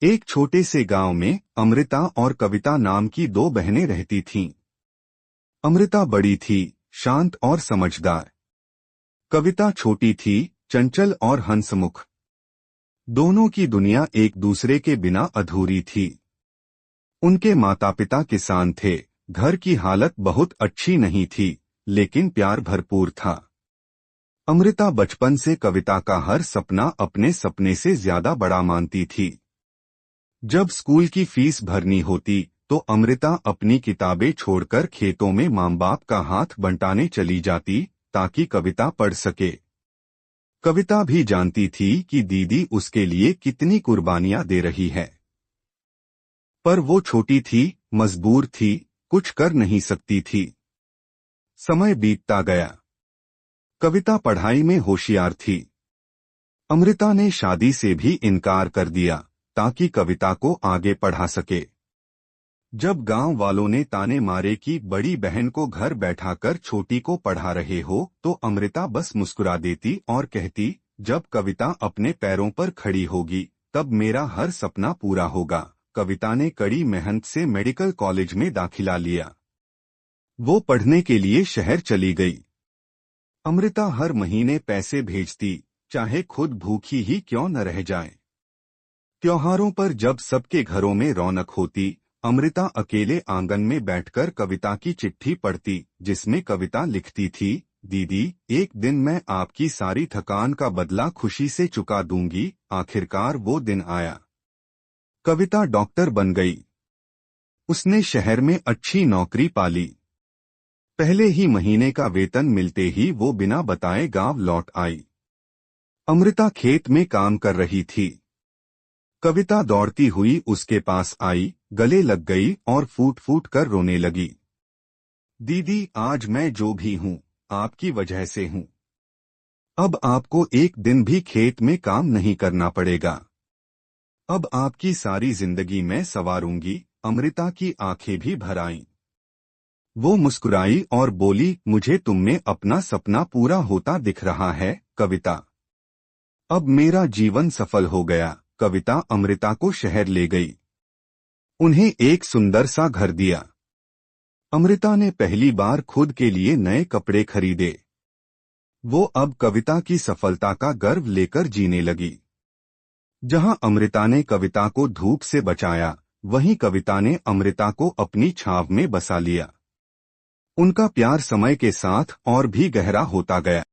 एक छोटे से गांव में अमृता और कविता नाम की दो बहनें रहती थीं। अमृता बड़ी थी, शांत और समझदार। कविता छोटी थी, चंचल और हंसमुख। दोनों की दुनिया एक दूसरे के बिना अधूरी थी। उनके माता पिता किसान थे। घर की हालत बहुत अच्छी नहीं थी, लेकिन प्यार भरपूर था। अमृता बचपन से कविता का हर सपना अपने सपने से ज्यादा बड़ा मानती थी। जब स्कूल की फीस भरनी होती तो अमृता अपनी किताबें छोड़कर खेतों में माँ बाप का हाथ बंटाने चली जाती ताकि कविता पढ़ सके। कविता भी जानती थी कि दीदी उसके लिए कितनी कुर्बानियां दे रही है, पर वो छोटी थी, मजबूर थी, कुछ कर नहीं सकती थी। समय बीतता गया। कविता पढ़ाई में होशियार थी। अमृता ने शादी से भी इनकार कर दिया ताकि कविता को आगे पढ़ा सके। जब गांव वालों ने ताने मारे कि बड़ी बहन को घर बैठाकर छोटी को पढ़ा रहे हो, तो अमृता बस मुस्कुरा देती और कहती, जब कविता अपने पैरों पर खड़ी होगी तब मेरा हर सपना पूरा होगा। कविता ने कड़ी मेहनत से मेडिकल कॉलेज में दाखिला लिया। वो पढ़ने के लिए शहर चली गई। अमृता हर महीने पैसे भेजती, चाहे खुद भूखी ही क्यों न रह जाए। त्योहारों पर जब सबके घरों में रौनक होती, अमृता अकेले आंगन में बैठकर कविता की चिट्ठी पढ़ती, जिसमें कविता लिखती थी, दीदी, एक दिन मैं आपकी सारी थकान का बदला खुशी से चुका दूंगी। आखिरकार वो दिन आया। कविता डॉक्टर बन गई। उसने शहर में अच्छी नौकरी पाली। पहले ही महीने का वेतन मिलते ही वो बिना बताए गांव लौट आई। अमृता खेत में काम कर रही थी। कविता दौड़ती हुई उसके पास आई, गले लग गई और फूट फूट कर रोने लगी। दीदी, आज मैं जो भी हूँ आपकी वजह से हूँ। अब आपको एक दिन भी खेत में काम नहीं करना पड़ेगा। अब आपकी सारी जिंदगी मैं संवारूंगी। अमृता की आंखें भी भर आईं। वो मुस्कुराई और बोली, मुझे तुम में अपना सपना पूरा होता दिख रहा है कविता। अब मेरा जीवन सफल हो गया। कविता अमृता को शहर ले गई। उन्हें एक सुंदर सा घर दिया। अमृता ने पहली बार खुद के लिए नए कपड़े खरीदे। वो अब कविता की सफलता का गर्व लेकर जीने लगी। जहां अमृता ने कविता को धूप से बचाया, वहीं कविता ने अमृता को अपनी छाव में बसा लिया। उनका प्यार समय के साथ और भी गहरा होता गया।